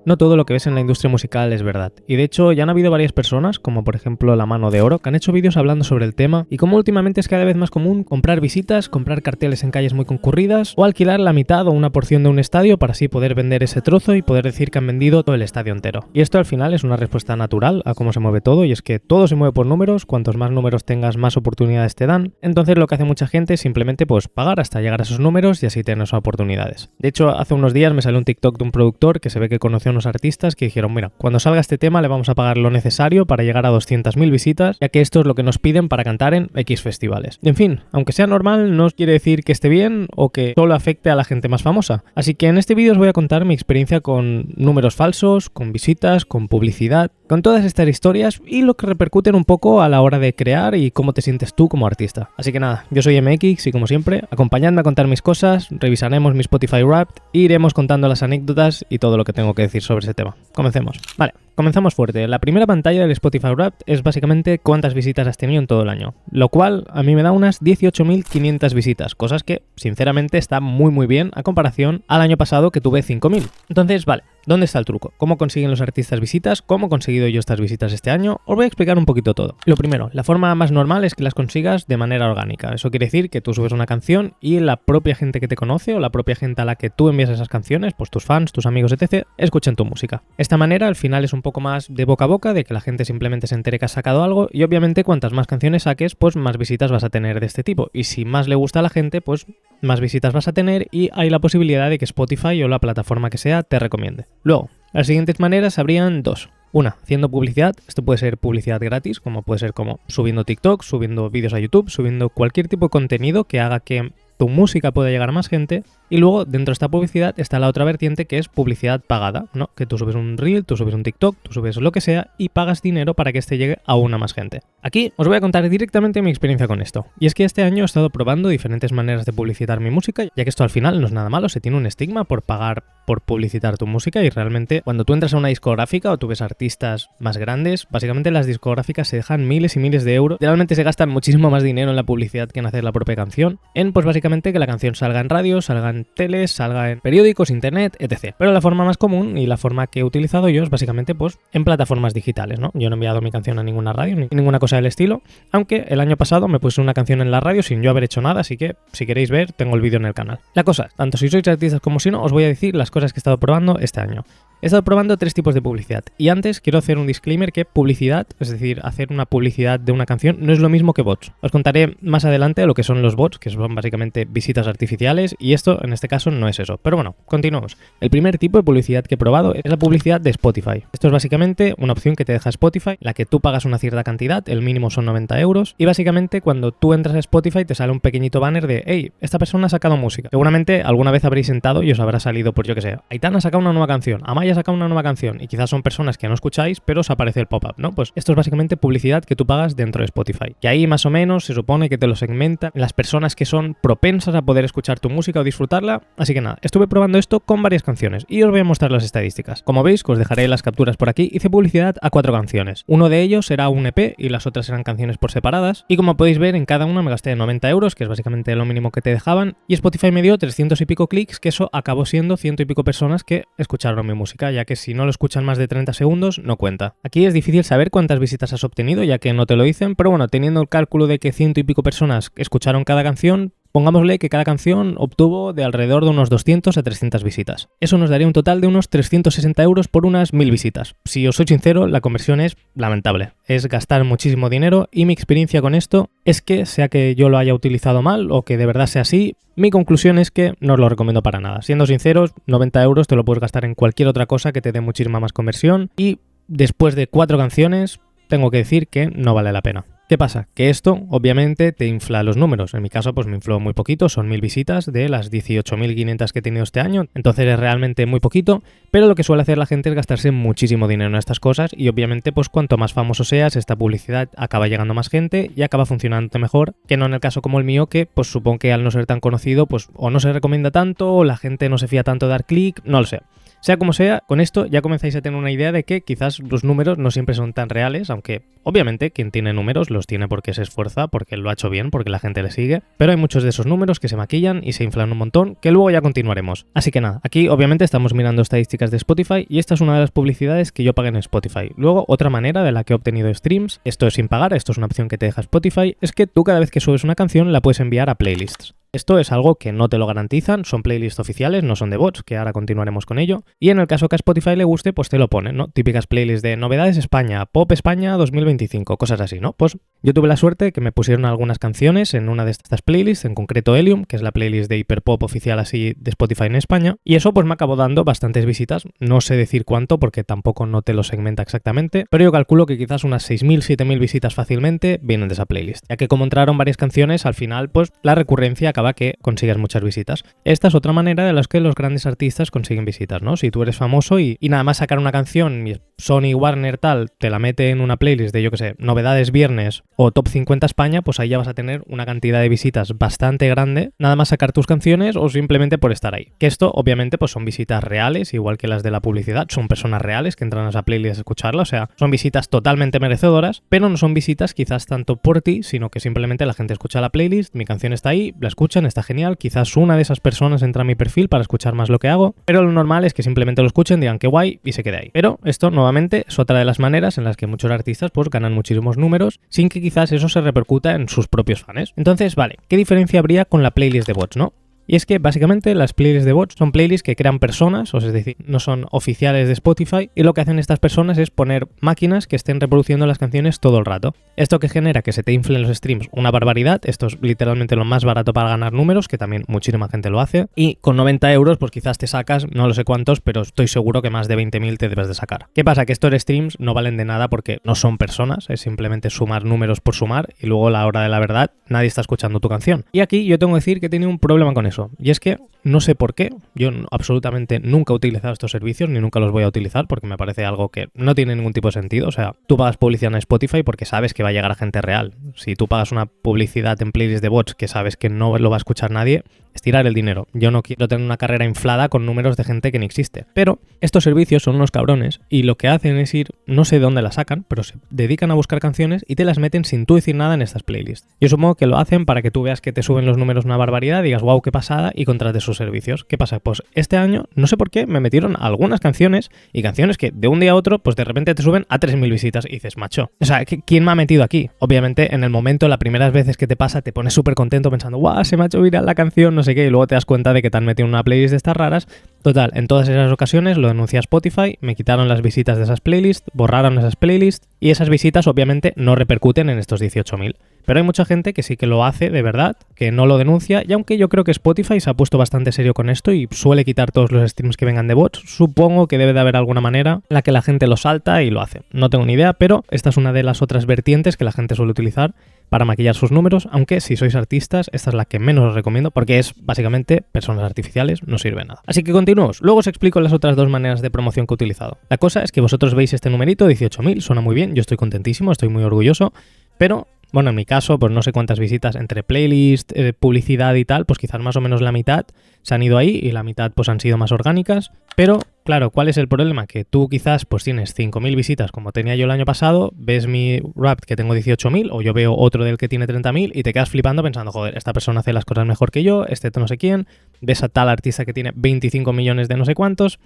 No todo lo que ves en la industria musical es verdad, y de hecho ya han habido varias personas, como por ejemplo La Mano de Oro, que han hecho vídeos hablando sobre el tema y cómo últimamente es cada vez más común comprar visitas, comprar carteles en calles muy concurridas o alquilar la mitad o una porción de un estadio para así poder vender ese trozo y poder decir que han vendido todo el estadio entero. Y esto al final es una respuesta natural a cómo se mueve todo, y es que todo se mueve por números, cuantos más números tengas más oportunidades te dan, entonces lo que hace mucha gente es simplemente pues pagar hasta llegar a esos números y así tener esas oportunidades. De hecho, hace unos días me salió un TikTok de un productor que se ve que conoció a unos artistas que dijeron, mira, cuando salga este tema le vamos a pagar lo necesario para llegar a 200.000 visitas, ya que esto es lo que nos piden para cantar en X festivales. Y en fin, aunque sea normal, no quiere decir que esté bien o que solo afecte a la gente más famosa. Así que en este vídeo os voy a contar mi experiencia con números falsos, con visitas, con publicidad, con todas estas historias y lo que repercuten un poco a la hora de crear y cómo te sientes tú como artista. Así que nada, yo soy MX y como siempre, acompañadme a contar mis cosas, revisaremos mi Spotify Wrapped e iremos contando las anécdotas y todo lo que tengo que decir sobre ese tema. Comencemos. Vale. Comenzamos fuerte. La primera pantalla del Spotify Wrapped es básicamente cuántas visitas has tenido en todo el año, lo cual a mí me da unas 18.500 visitas, cosas que sinceramente está muy bien a comparación al año pasado que tuve 5.000. Entonces, vale, ¿dónde está el truco? ¿Cómo consiguen los artistas visitas? ¿Cómo he conseguido yo estas visitas este año? Os voy a explicar un poquito todo. Lo primero, la forma más normal es que las consigas de manera orgánica. Eso quiere decir que tú subes una canción y la propia gente que te conoce o la propia gente a la que tú envías esas canciones, pues tus fans, tus amigos, etc., escuchan tu música. Esta manera al final es un poco más de boca a boca, de que la gente simplemente se entere que has sacado algo y obviamente cuantas más canciones saques, pues más visitas vas a tener de este tipo. Y si más le gusta a la gente, pues más visitas vas a tener y hay la posibilidad de que Spotify o la plataforma que sea te recomiende. Luego, las siguientes maneras habrían dos. Una, haciendo publicidad. Esto puede ser publicidad gratis, como puede ser como subiendo TikTok, subiendo vídeos a YouTube, subiendo cualquier tipo de contenido que haga que tu música pueda llegar a más gente. Y luego, dentro de esta publicidad, está la otra vertiente que es publicidad pagada, ¿no? Que tú subes un reel, tú subes un TikTok, tú subes lo que sea y pagas dinero para que este llegue a una más gente. Aquí os voy a contar directamente mi experiencia con esto. Y es que este año he estado probando diferentes maneras de publicitar mi música, ya que esto al final no es nada malo, se tiene un estigma por pagar por publicitar tu música y realmente cuando tú entras a una discográfica o tú ves artistas más grandes, básicamente las discográficas se dejan miles y miles de euros. Realmente se gastan muchísimo más dinero en la publicidad que en hacer la propia canción. En pues básicamente que la canción salga en radio, salga en teles, salga en periódicos, internet, etc. Pero la forma más común y la forma que he utilizado yo es básicamente pues en plataformas digitales, ¿no? Yo no he enviado mi canción a ninguna radio ni ninguna cosa del estilo, aunque el año pasado me puse una canción en la radio sin yo haber hecho nada, así que si queréis ver, tengo el vídeo en el canal. La cosa, tanto si sois artistas como si no, os voy a decir las cosas que he estado probando este año. He estado probando 3 tipos de publicidad y antes quiero hacer un disclaimer que publicidad, es decir, hacer una publicidad de una canción no es lo mismo que bots. Os contaré más adelante lo que son los bots, que son básicamente visitas artificiales y esto en este caso no es eso. Pero bueno, continuamos. El primer tipo de publicidad que he probado es la publicidad de Spotify. Esto es básicamente una opción que te deja Spotify, la que tú pagas una cierta cantidad, el mínimo son 90 euros y básicamente cuando tú entras a Spotify te sale un pequeñito banner de hey, esta persona ha sacado música. Seguramente alguna vez habréis sentado y os habrá salido por yo que sé, Aitana ha sacado una nueva canción, Amaya ha sacado una nueva canción y quizás son personas que no escucháis pero os aparece el pop-up, ¿no? Pues esto es básicamente publicidad que tú pagas dentro de Spotify. Y ahí más o menos se supone que te lo segmenta las personas que son propensas a poder escuchar tu música o disfrutarla. Así que nada, estuve probando esto con varias canciones y os voy a mostrar las estadísticas. Como veis, que os dejaré las capturas por aquí, hice publicidad a 4 canciones. Uno de ellos era un EP y las otras eran canciones por separadas. Y como podéis ver, en cada una me gasté 90 euros, que es básicamente lo mínimo que te dejaban. Y Spotify me dio 300 y pico clics, que eso acabó siendo 100 y pico personas que escucharon mi música, ya que si no lo escuchan más de 30 segundos, no cuenta. Aquí es difícil saber cuántas visitas has obtenido, ya que no te lo dicen, pero bueno, teniendo el cálculo de que 100 y pico personas escucharon cada canción, pongámosle que cada canción obtuvo de alrededor de unos 200 a 300 visitas. Eso nos daría un total de unos 360 euros por unas 1000 visitas. Si os soy sincero, la conversión es lamentable. Es gastar muchísimo dinero y mi experiencia con esto es que, sea que yo lo haya utilizado mal o que de verdad sea así, mi conclusión es que no os lo recomiendo para nada. Siendo sinceros, 90 euros te lo puedes gastar en cualquier otra cosa que te dé muchísima más conversión y después de 4 canciones tengo que decir que no vale la pena. ¿Qué pasa? Que esto obviamente te infla los números. En mi caso pues me infló muy poquito, son 1000 visitas de las 18.500 que he tenido este año, entonces es realmente muy poquito, pero lo que suele hacer la gente es gastarse muchísimo dinero en estas cosas y obviamente pues cuanto más famoso seas, esta publicidad acaba llegando a más gente y acaba funcionando mejor que no en el caso como el mío, que pues supongo que al no ser tan conocido pues o no se recomienda tanto o la gente no se fía tanto de dar clic, no lo sé. Sea como sea, con esto ya comenzáis a tener una idea de que quizás los números no siempre son tan reales, aunque obviamente quien tiene números los tiene porque se esfuerza, porque lo ha hecho bien, porque la gente le sigue, pero hay muchos de esos números que se maquillan y se inflan un montón, que luego ya continuaremos. Así que nada, aquí obviamente estamos mirando estadísticas de Spotify y esta es una de las publicidades que yo pagué en Spotify. Luego, otra manera de la que he obtenido streams, esto es sin pagar, esto es una opción que te deja Spotify, es que tú cada vez que subes una canción la puedes enviar a playlists. Esto es algo que no te lo garantizan, son playlists oficiales, no son de bots, que ahora continuaremos con ello. Y en el caso que a Spotify le guste, pues te lo ponen, ¿no? Típicas playlists de novedades España, Pop España 2025, cosas así, ¿no? Pues yo tuve la suerte que me pusieron algunas canciones en una de estas playlists, en concreto Helium, que es la playlist de hiperpop oficial así de Spotify en España, y eso pues me acabó dando bastantes visitas, no sé decir cuánto porque tampoco no te lo segmenta exactamente, pero yo calculo que quizás unas 6.000, 7.000 visitas fácilmente vienen de esa playlist, ya que como entraron varias canciones, al final pues la recurrencia acaba que consigas muchas visitas. Esta es otra manera de las que los grandes artistas consiguen visitas, ¿no? Si tú eres famoso y nada más sacar una canción y Sony, Warner, tal, te la mete en una playlist de, yo que sé, novedades viernes o top 50 España, pues ahí ya vas a tener una cantidad de visitas bastante grande, nada más sacar tus canciones o simplemente por estar ahí. Que esto, obviamente, pues son visitas reales, igual que las de la publicidad, son personas reales que entran a esa playlist a escucharla, o sea, son visitas totalmente merecedoras, pero no son visitas quizás tanto por ti, sino que simplemente la gente escucha la playlist, mi canción está ahí, la escuchan, está genial, quizás una de esas personas entra a mi perfil para escuchar más lo que hago, pero lo normal es que simplemente lo escuchen, digan que guay y se quede ahí. Pero esto nuevamente es otra de las maneras en las que muchos artistas pues ganan muchísimos números sin que quizás eso se repercuta en sus propios fans. Entonces, vale, ¿qué diferencia habría con la playlist de bots, no? Y es que básicamente las playlists de bots son playlists que crean personas, o sea, es decir, no son oficiales de Spotify, y lo que hacen estas personas es poner máquinas que estén reproduciendo las canciones todo el rato. Esto que genera que se te inflen los streams una barbaridad, esto es literalmente lo más barato para ganar números, que también muchísima gente lo hace, y con 90 euros pues quizás te sacas, no lo sé cuántos, pero estoy seguro que más de 20.000 te debes de sacar. ¿Qué pasa? Que estos streams no valen de nada porque no son personas, es simplemente sumar números por sumar, y luego a la hora de la verdad nadie está escuchando tu canción. Y aquí yo tengo que decir que he tenido un problema con eso. Y es que no sé por qué, yo absolutamente nunca he utilizado estos servicios ni nunca los voy a utilizar porque me parece algo que no tiene ningún tipo de sentido. O sea, tú pagas publicidad en Spotify porque sabes que va a llegar a gente real. Si tú pagas una publicidad en playlists de bots que sabes que no lo va a escuchar nadie, es tirar el dinero. Yo no quiero tener una carrera inflada con números de gente que ni existe. Pero estos servicios son unos cabrones y lo que hacen es ir, no sé de dónde las sacan, pero se dedican a buscar canciones y te las meten sin tú decir nada en estas playlists. Yo supongo que lo hacen para que tú veas que te suben los números una barbaridad, digas wow, qué pasada, y contrates sus servicios. ¿Qué pasa? Pues este año, no sé por qué, me metieron algunas canciones y canciones que de un día a otro, pues de repente te suben a 3.000 visitas y dices, macho, o sea, ¿quién me ha metido aquí? Obviamente, en el momento, las primeras veces que te pasa, te pones súper contento pensando, guau, se me ha hecho viral la canción, no sé qué, y luego te das cuenta de que te han metido en una playlist de estas raras. Total, en todas esas ocasiones lo denuncié a Spotify, me quitaron las visitas de esas playlists, borraron esas playlists y esas visitas obviamente no repercuten en estos 18.000. Pero hay mucha gente que sí que lo hace de verdad, que no lo denuncia, y aunque yo creo que Spotify se ha puesto bastante serio con esto y suele quitar todos los streams que vengan de bots, supongo que debe de haber alguna manera en la que la gente lo salta y lo hace. No tengo ni idea, pero esta es una de las otras vertientes que la gente suele utilizar para maquillar sus números, aunque si sois artistas, esta es la que menos os recomiendo porque es básicamente personas artificiales, no sirve nada. Así que continuemos, luego os explico las otras dos maneras de promoción que he utilizado. La cosa es que vosotros veis este numerito, 18.000, suena muy bien, yo estoy contentísimo, estoy muy orgulloso, pero bueno, en mi caso, pues no sé cuántas visitas entre playlist, publicidad y tal, pues quizás más o menos la mitad se han ido ahí y la mitad pues han sido más orgánicas, pero claro, ¿cuál es el problema? Que tú quizás pues tienes 5.000 visitas como tenía yo el año pasado, ves mi Wrapped que tengo 18.000 o yo veo otro del que tiene 30.000 y te quedas flipando pensando, joder, esta persona hace las cosas mejor que yo, este no sé quién, ves a tal artista que tiene 25 millones de no sé cuántos,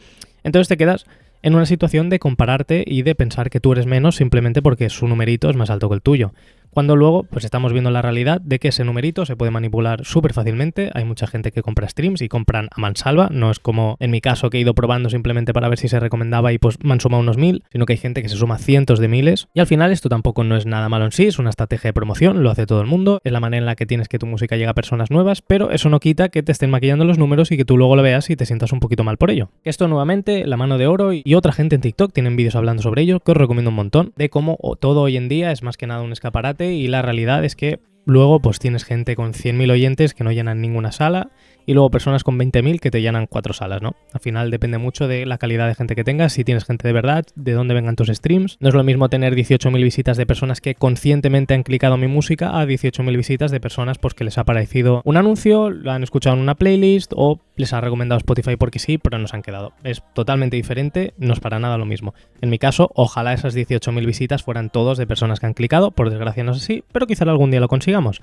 entonces te quedas en una situación de compararte y de pensar que tú eres menos simplemente porque su numerito es más alto que el tuyo. Cuando luego pues estamos viendo la realidad de que ese numerito se puede manipular súper fácilmente. Hay mucha gente que compra streams y compran a mansalva, no es como en mi caso que he ido probando simplemente para ver si se recomendaba y pues me han sumado unos 1.000, sino que hay gente que se suma cientos de miles y al final esto tampoco no es nada malo en sí, es una estrategia de promoción, lo hace todo el mundo, es la manera en la que tienes que tu música llegue a personas nuevas, pero eso no quita que te estén maquillando los números y que tú luego lo veas y te sientas un poquito mal por ello. Esto nuevamente, La Mano de Oro y otra gente en TikTok tienen vídeos hablando sobre ello que os recomiendo un montón, de cómo todo hoy en día es más que nada un escaparate y la realidad es que luego pues tienes gente con 100.000 oyentes que no llenan ninguna sala y luego personas con 20.000 que te llenan 4 salas, ¿no? Al final depende mucho de la calidad de gente que tengas, si tienes gente de verdad, de dónde vengan tus streams. No es lo mismo tener 18.000 visitas de personas que conscientemente han clicado mi música a 18.000 visitas de personas pues que les ha parecido un anuncio, lo han escuchado en una playlist o les ha recomendado Spotify porque sí, pero no se han quedado. Es totalmente diferente, no es para nada lo mismo. En mi caso, ojalá esas 18.000 visitas fueran todos de personas que han clicado, por desgracia no es así, pero quizá algún día lo consigamos.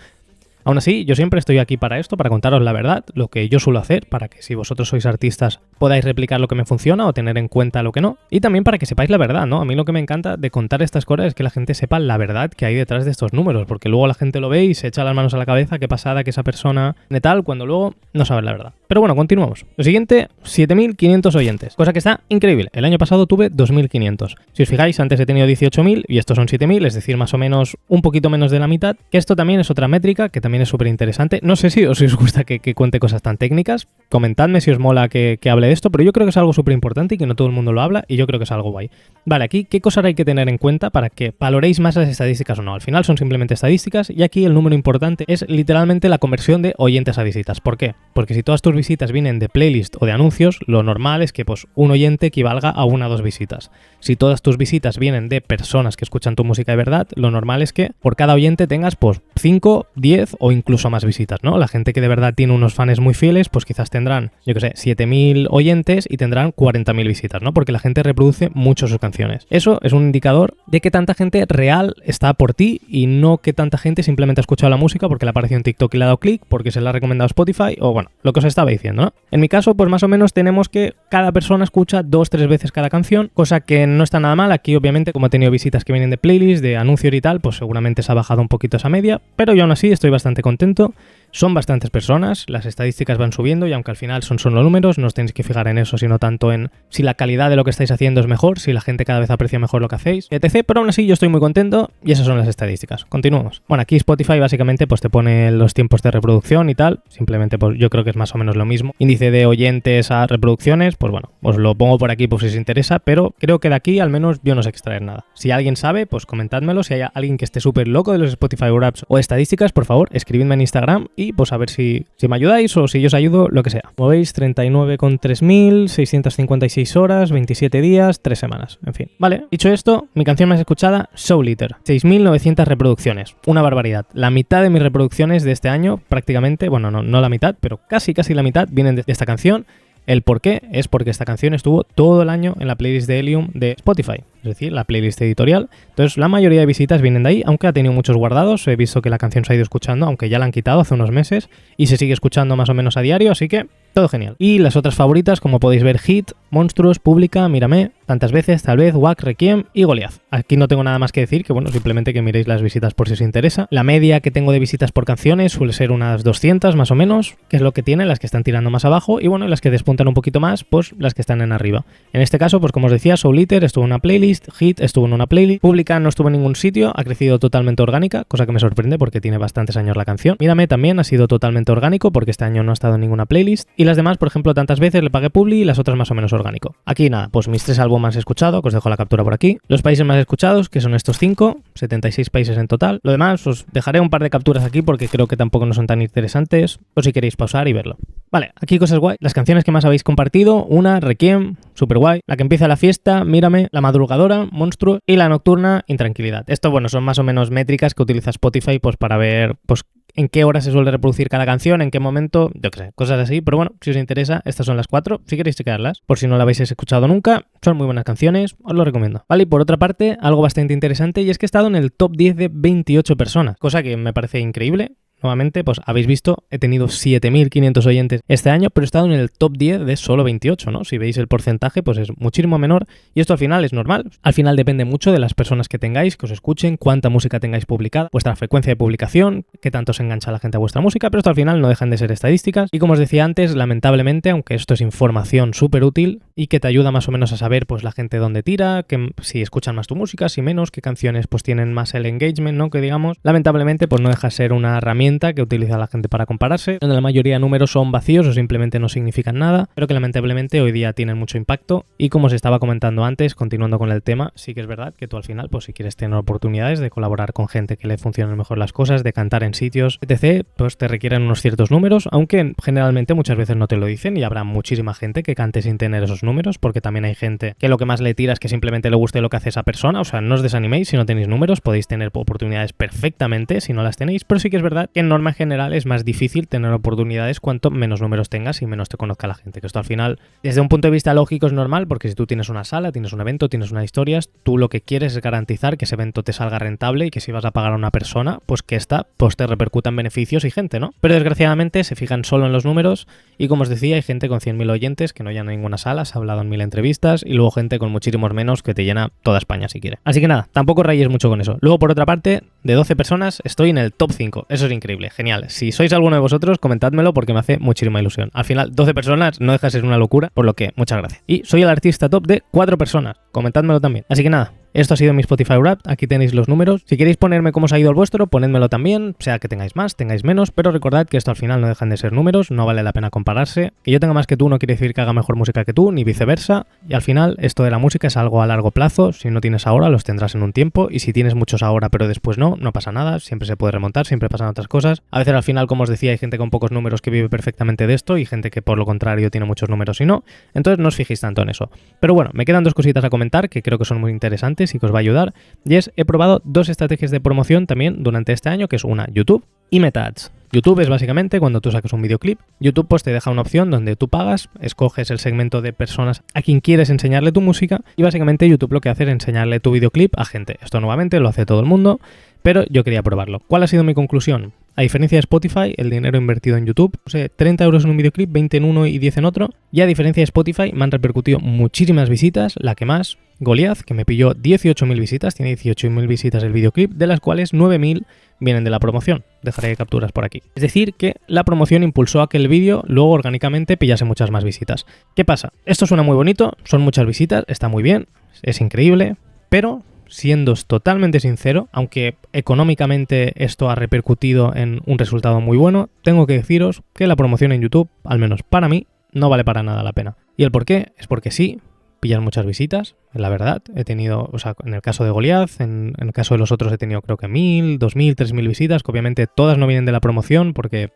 Aún así, yo siempre estoy aquí para esto, para contaros la verdad, lo que yo suelo hacer, para que si vosotros sois artistas podáis replicar lo que me funciona o tener en cuenta lo que no. Y también para que sepáis la verdad, ¿no? A mí lo que me encanta de contar estas cosas es que la gente sepa la verdad que hay detrás de estos números, porque luego la gente lo ve y se echa las manos a la cabeza, qué pasada que esa persona de tal, cuando luego no sabe la verdad. Pero bueno, continuamos. Lo siguiente, 7.500 oyentes, cosa que está increíble. El año pasado tuve 2.500. Si os fijáis, antes he tenido 18.000 y estos son 7.000, es decir, más o menos un poquito menos de la mitad, que esto también es otra métrica que también es súper interesante. No sé si os gusta que cuente cosas tan técnicas, comentadme si os mola que hable de esto, pero yo creo que es algo súper importante y que no todo el mundo lo habla y yo creo que es algo guay. Vale, aquí, ¿qué cosas hay que tener en cuenta para que valoréis más las estadísticas o no? Al final son simplemente estadísticas y aquí el número importante es literalmente la conversión de oyentes a visitas. ¿Por qué? Porque si todas tus visitas vienen de playlist o de anuncios, lo normal es que pues un oyente equivalga a 1 o 2 visitas. Si todas tus visitas vienen de personas que escuchan tu música de verdad, lo normal es que por cada oyente tengas pues 5, 10 o incluso más visitas, ¿no? La gente que de verdad tiene unos fans muy fieles, pues quizás tendrán, yo que sé, 7.000 oyentes y tendrán 40.000 visitas, ¿no? Porque la gente reproduce mucho sus canciones. Eso es un indicador de que tanta gente real está por ti y no que tanta gente simplemente ha escuchado la música porque le ha aparecido en TikTok y le ha dado clic, porque se la ha recomendado Spotify o bueno, lo que os estaba diciendo, ¿no? En mi caso, pues más o menos tenemos que cada persona escucha 2-3 veces cada canción, cosa que no está nada mal. Aquí obviamente como he tenido visitas que vienen de playlist, de anuncios y tal, pues seguramente se ha bajado un poquito esa media, pero yo aún así estoy bastante contento. Son bastantes personas, las estadísticas van subiendo y aunque al final son solo números, no os tenéis que fijar en eso, sino tanto en si la calidad de lo que estáis haciendo es mejor, si la gente cada vez aprecia mejor lo que hacéis, etc. Pero aún así yo estoy muy contento y esas son las estadísticas. Continuamos. Bueno, aquí Spotify básicamente pues te pone los tiempos de reproducción y tal, simplemente pues yo creo que es más o menos lo mismo. Índice de oyentes a reproducciones, pues bueno, os lo pongo por aquí por si os interesa, pero creo que de aquí al menos yo no sé extraer nada. Si alguien sabe, pues comentádmelo, si hay alguien que esté súper loco de los Spotify Wraps o estadísticas, por favor, escribidme en Instagram y pues a ver si me ayudáis o si yo os ayudo, lo que sea. Como veis, 39,3.000, 656 horas, 27 días, 3 semanas, en fin. Vale, dicho esto, mi canción más escuchada, Soul Eater, 6.900 reproducciones, una barbaridad. La mitad de mis reproducciones de este año, prácticamente, bueno, no la mitad, pero casi la mitad vienen de esta canción. El por qué es porque esta canción estuvo todo el año en la playlist de Helium de Spotify, es decir, la playlist editorial. Entonces, la mayoría de visitas vienen de ahí, aunque ha tenido muchos guardados. He visto que la canción se ha ido escuchando, aunque ya la han quitado hace unos meses, y se sigue escuchando más o menos a diario, así que todo genial. Y las otras favoritas, como podéis ver, Hit, Monstruos, Pública, Mírame, Tantas veces, Tal vez, Wack, Requiem y Goliath. Aquí no tengo nada más que decir, que bueno, simplemente que miréis las visitas por si os interesa. La media que tengo de visitas por canciones suele ser unas 200 más o menos, que es lo que tienen las que están tirando más abajo, y bueno, las que despuntan un poquito más, pues las que están en arriba. En este caso, pues como os decía, Soul Eater estuvo en una playlist, Hit estuvo en una playlist, Pública no estuvo en ningún sitio, ha crecido totalmente orgánica, cosa que me sorprende porque tiene bastantes años la canción. Mírame también ha sido totalmente orgánico porque este año no ha estado en ninguna playlist, y las demás, por ejemplo, Tantas veces le pagué publi y las otras más o menos orgánico. Aquí nada, pues mis 3 álbumes más escuchados, que os dejo la captura por aquí. Los países más escuchados, que son estos 5, 76 países en total. Lo demás, os dejaré un par de capturas aquí porque creo que tampoco no son tan interesantes, o si queréis pausar y verlo. Vale, aquí cosas guay. Las canciones que más habéis compartido, una, Requiem, super guay. La que empieza la fiesta, Mírame, La madrugadora, Monstruo, y la nocturna, Intranquilidad. Esto, bueno, son más o menos métricas que utiliza Spotify pues para ver pues en qué hora se suele reproducir cada canción, en qué momento, yo qué sé, cosas así. Pero bueno, si os interesa, estas son las 4, si queréis chequearlas. Por si no la habéis escuchado nunca, son muy buenas canciones, os lo recomiendo. Vale, y por otra parte, algo bastante interesante, y es que he estado en el top 10 de 28 personas, cosa que me parece increíble. Nuevamente, pues habéis visto, he tenido 7.500 oyentes este año, pero he estado en el top 10 de solo 28, ¿no? Si veis el porcentaje, pues es muchísimo menor, y esto al final es normal. Al final depende mucho de las personas que tengáis, que os escuchen, cuánta música tengáis publicada, vuestra frecuencia de publicación, qué tanto se engancha la gente a vuestra música, pero esto al final no dejan de ser estadísticas. Y como os decía antes, lamentablemente, aunque esto es información súper útil y que te ayuda más o menos a saber pues la gente dónde tira, que si escuchan más tu música, si menos, qué canciones pues tienen más el engagement, ¿no? Que digamos, lamentablemente pues no deja de ser una herramienta herramienta que utiliza la gente para compararse, donde la mayoría de números son vacíos o simplemente no significan nada, pero que lamentablemente hoy día tienen mucho impacto. Y como os estaba comentando antes, continuando con el tema, sí que es verdad que tú al final, pues si quieres tener oportunidades de colaborar con gente que le funcionen mejor las cosas, de cantar en sitios, etc., pues te requieren unos ciertos números, aunque generalmente muchas veces no te lo dicen y habrá muchísima gente que cante sin tener esos números, porque también hay gente que lo que más le tira es que simplemente le guste lo que hace esa persona. O sea, no os desaniméis si no tenéis números, podéis tener oportunidades perfectamente si no las tenéis, pero sí que es verdad que en norma general es más difícil tener oportunidades cuanto menos números tengas y menos te conozca la gente, que esto al final, desde un punto de vista lógico, es normal, porque si tú tienes una sala, tienes un evento, tienes unas historias, tú lo que quieres es garantizar que ese evento te salga rentable y que si vas a pagar a una persona, pues que esta pues te repercuta en beneficios y gente, ¿no? Pero desgraciadamente se fijan solo en los números y, como os decía, hay gente con 100.000 oyentes que no llena ninguna sala, se ha hablado en 1000 entrevistas, y luego gente con muchísimos menos que te llena toda España si quiere. Así que nada, tampoco rayéis mucho con eso. Luego, por otra parte, de 12 personas estoy en el top 5. Eso es increíble, genial. Si sois alguno de vosotros, comentádmelo porque me hace muchísima ilusión. Al final, 12 personas no deja de ser una locura, por lo que muchas gracias. Y soy el artista top de 4 personas. Comentádmelo también. Así que nada, esto ha sido mi Spotify Wrapped, aquí tenéis los números. Si queréis ponerme cómo os ha ido el vuestro, ponedmelo también, sea que tengáis más, tengáis menos, pero recordad que esto al final no dejan de ser números, no vale la pena compararse. Que yo tenga más que tú no quiere decir que haga mejor música que tú, ni viceversa, y al final esto de la música es algo a largo plazo. Si no tienes ahora, los tendrás en un tiempo, y si tienes muchos ahora pero después no pasa nada, siempre se puede remontar, siempre pasan otras cosas. A veces al final, como os decía, hay gente con pocos números que vive perfectamente de esto, y gente que por lo contrario tiene muchos números y no, entonces no os fijéis tanto en eso. Pero bueno, me quedan 2 cositas a comentar que creo que son muy interesantes y que os va a ayudar. Y he probado 2 estrategias de promoción también durante este año, que es una, YouTube y Meta Ads. YouTube es básicamente cuando tú saques un videoclip, YouTube pues te deja una opción donde tú pagas, escoges el segmento de personas a quien quieres enseñarle tu música, y básicamente YouTube lo que hace es enseñarle tu videoclip a gente. Esto nuevamente lo hace todo el mundo, pero yo quería probarlo. ¿Cuál ha sido mi conclusión? A diferencia de Spotify, el dinero invertido en YouTube, 30 euros en un videoclip, 20 en uno y 10 en otro. Y a diferencia de Spotify, me han repercutido muchísimas visitas, la que más, Goliath, que me pilló 18.000 visitas, tiene 18.000 visitas el videoclip, de las cuales 9.000 vienen de la promoción. Dejaré capturas por aquí. Es decir, que la promoción impulsó a que el vídeo luego orgánicamente pillase muchas más visitas. ¿Qué pasa? Esto suena muy bonito, son muchas visitas, está muy bien, es increíble, pero siendo totalmente sincero, aunque económicamente esto ha repercutido en un resultado muy bueno, tengo que deciros que la promoción en YouTube, al menos para mí, no vale para nada la pena. ¿Y el por qué? Es porque sí, pillan muchas visitas, la verdad. He tenido, o sea, en el caso de Goliath, en el caso de los otros he tenido creo que 1.000, 2.000, 3.000 visitas, que obviamente todas no vienen de la promoción porque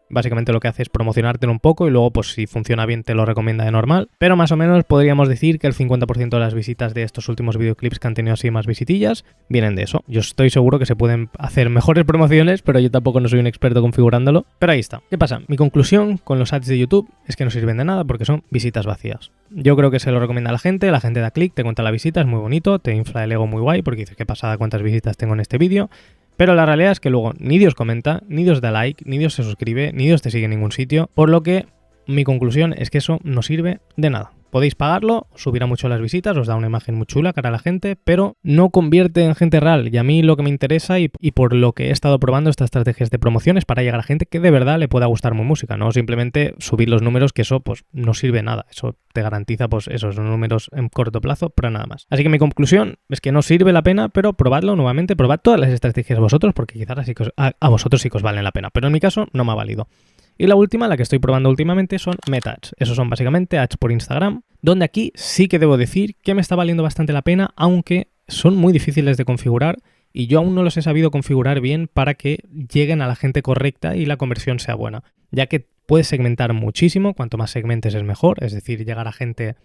básicamente lo que hace es promocionártelo un poco y luego pues si funciona bien te lo recomienda de normal, pero más o menos podríamos decir que el 50% de las visitas de estos últimos videoclips que han tenido así más visitillas vienen de eso. Yo estoy seguro que se pueden hacer mejores promociones, pero yo tampoco no soy un experto configurándolo, pero ahí está. ¿Qué pasa? Mi conclusión con los ads de YouTube es que no sirven de nada porque son visitas vacías. Yo creo que se lo recomienda a la gente da clic, te cuenta la visita, es muy bonito, te infla el ego muy guay porque dices qué pasada, cuántas visitas tengo en este vídeo. Pero la realidad es que luego ni Dios comenta, ni Dios da like, ni Dios se suscribe, ni Dios te sigue en ningún sitio, por lo que mi conclusión es que eso no sirve de nada. Podéis pagarlo, subirá mucho las visitas, os da una imagen muy chula cara a la gente, pero no convierte en gente real. Y a mí lo que me interesa y por lo que he estado probando estas estrategias de promoción es para llegar a gente que de verdad le pueda gustar mi música, no simplemente subir los números, que eso pues no sirve de nada. Eso te garantiza pues esos números en corto plazo, pero nada más. Así que mi conclusión es que no sirve la pena, pero probadlo nuevamente, probad todas las estrategias vosotros, porque quizás así que a vosotros sí que os valen la pena, pero en mi caso no me ha valido. Y la última, la que estoy probando últimamente, son Meta Ads. Esos son básicamente ads por Instagram, donde aquí sí que debo decir que me está valiendo bastante la pena, aunque son muy difíciles de configurar y yo aún no los he sabido configurar bien para que lleguen a la gente correcta y la conversión sea buena, ya que puedes segmentar muchísimo, cuanto más segmentes es mejor, es decir, llegar a gente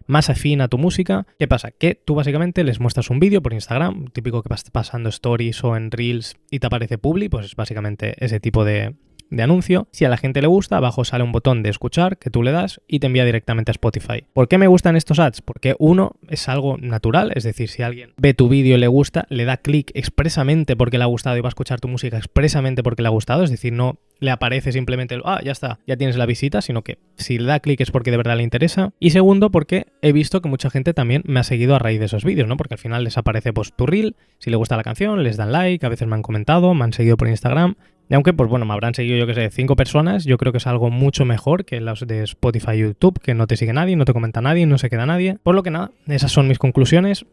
más afín a tu música. ¿Qué pasa? Que tú básicamente les muestras un vídeo por Instagram, típico que vas pasando stories o en Reels y te aparece Publi, pues es básicamente ese tipo de anuncio. Si a la gente le gusta, abajo sale un botón de escuchar que tú le das y te envía directamente a Spotify. ¿Por qué me gustan estos ads? Porque uno, es algo natural, es decir, si alguien ve tu vídeo y le gusta, le da clic expresamente porque le ha gustado y va a escuchar tu música expresamente porque le ha gustado, es decir, no le aparece simplemente ya está, ya tienes la visita, sino que si le da clic es porque de verdad le interesa. Y segundo, porque he visto que mucha gente también me ha seguido a raíz de esos vídeos, ¿no? Porque al final les aparece pues tu reel, si le gusta la canción, les dan like, a veces me han comentado, me han seguido por Instagram. Y aunque, pues bueno, me habrán seguido, yo que sé, 5 personas, yo creo que es algo mucho mejor que los de Spotify y YouTube, que no te sigue nadie, no te comenta nadie, no se queda nadie. Por lo que nada, esas son mis conclusiones.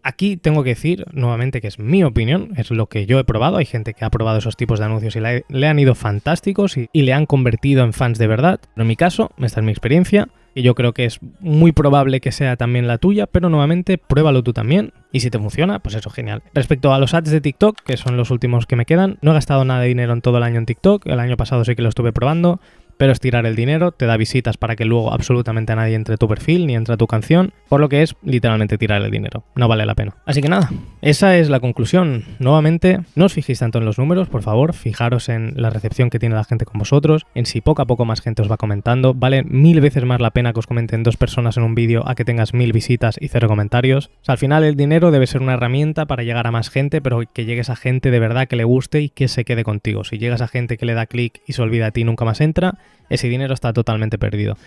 Aquí tengo que decir nuevamente que es mi opinión, es lo que yo he probado. Hay gente que ha probado esos tipos de anuncios y le han ido fantásticos y le han convertido en fans de verdad. Pero en mi caso, esta es mi experiencia y yo creo que es muy probable que sea también la tuya, pero nuevamente pruébalo tú también y si te funciona, pues eso, genial. Respecto a los ads de TikTok, que son los últimos que me quedan, no he gastado nada de dinero en todo el año en TikTok, el año pasado sí que lo estuve probando, pero es tirar el dinero, te da visitas para que luego absolutamente nadie entre a tu perfil ni entre a tu canción, por lo que es literalmente tirar el dinero, no vale la pena. Así que nada, esa es la conclusión. Nuevamente, no os fijéis tanto en los números, por favor, fijaros en la recepción que tiene la gente con vosotros, en si poco a poco más gente os va comentando, vale 1000 veces más la pena que os comenten 2 personas en un vídeo a que tengas 1000 visitas y 0 comentarios. O sea, al final el dinero debe ser una herramienta para llegar a más gente, pero que llegues a gente de verdad que le guste y que se quede contigo. Si llegas a gente que le da clic y se olvida de ti y nunca más entra, ese dinero está totalmente perdido.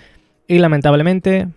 Y lamentablemente,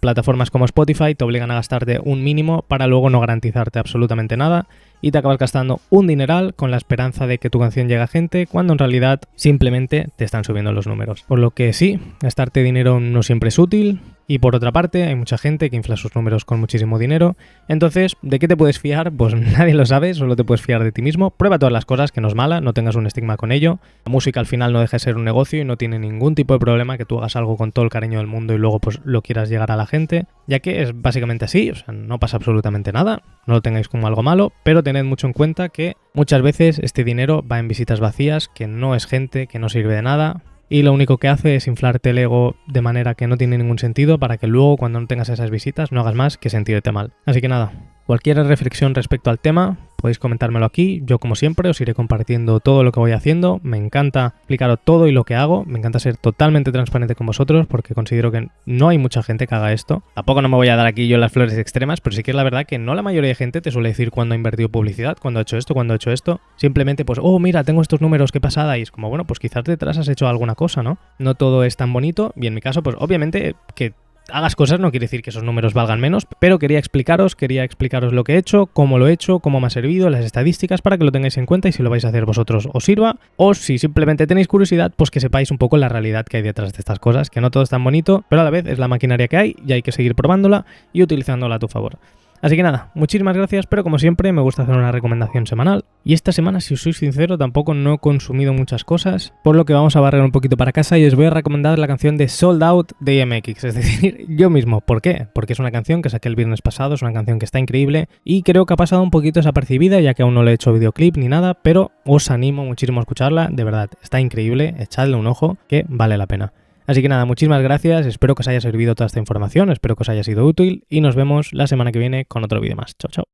plataformas como Spotify te obligan a gastarte un mínimo para luego no garantizarte absolutamente nada y te acabas gastando un dineral con la esperanza de que tu canción llegue a gente cuando en realidad simplemente te están subiendo los números. Por lo que sí, gastarte dinero no siempre es útil. Y por otra parte, hay mucha gente que infla sus números con muchísimo dinero. Entonces, ¿de qué te puedes fiar? Pues nadie lo sabe, solo te puedes fiar de ti mismo. Prueba todas las cosas, que no es mala, no tengas un estigma con ello. La música al final no deja de ser un negocio y no tiene ningún tipo de problema que tú hagas algo con todo el cariño del mundo y luego pues lo quieras llegar a la gente, ya que es básicamente así, o sea, no pasa absolutamente nada, no lo tengáis como algo malo, pero tened mucho en cuenta que muchas veces este dinero va en visitas vacías, que no es gente, que no sirve de nada. Y lo único que hace es inflarte el ego de manera que no tiene ningún sentido para que luego cuando no tengas esas visitas no hagas más que sentirte mal. Así que nada, cualquier reflexión respecto al tema podéis comentármelo aquí, yo como siempre os iré compartiendo todo lo que voy haciendo, me encanta explicaros todo y lo que hago, me encanta ser totalmente transparente con vosotros porque considero que no hay mucha gente que haga esto. Tampoco no me voy a dar aquí yo las flores extremas, pero sí que es la verdad que no la mayoría de gente te suele decir cuándo ha invertido publicidad, cuándo ha hecho esto, cuándo ha hecho esto. Simplemente pues, oh mira, tengo estos números, qué pasada, y es como, bueno, pues quizás detrás has hecho alguna cosa, ¿no? No todo es tan bonito y en mi caso pues obviamente que hagas cosas no quiere decir que esos números valgan menos, pero quería explicaros lo que he hecho, cómo lo he hecho, cómo me ha servido, las estadísticas para que lo tengáis en cuenta y si lo vais a hacer vosotros os sirva, o si simplemente tenéis curiosidad, pues que sepáis un poco la realidad que hay detrás de estas cosas, que no todo es tan bonito, pero a la vez es la maquinaria que hay y hay que seguir probándola y utilizándola a tu favor. Así que nada, muchísimas gracias, pero como siempre me gusta hacer una recomendación semanal. Y esta semana, si os soy sincero, tampoco no he consumido muchas cosas, por lo que vamos a barrer un poquito para casa y os voy a recomendar la canción de Sold Out de IMX, es decir, yo mismo. ¿Por qué? Porque es una canción que saqué el viernes pasado, es una canción que está increíble y creo que ha pasado un poquito desapercibida ya que aún no le he hecho videoclip ni nada, pero os animo muchísimo a escucharla, de verdad, está increíble, echadle un ojo que vale la pena. Así que nada, muchísimas gracias, espero que os haya servido toda esta información, espero que os haya sido útil y nos vemos la semana que viene con otro vídeo más. Chao, chao.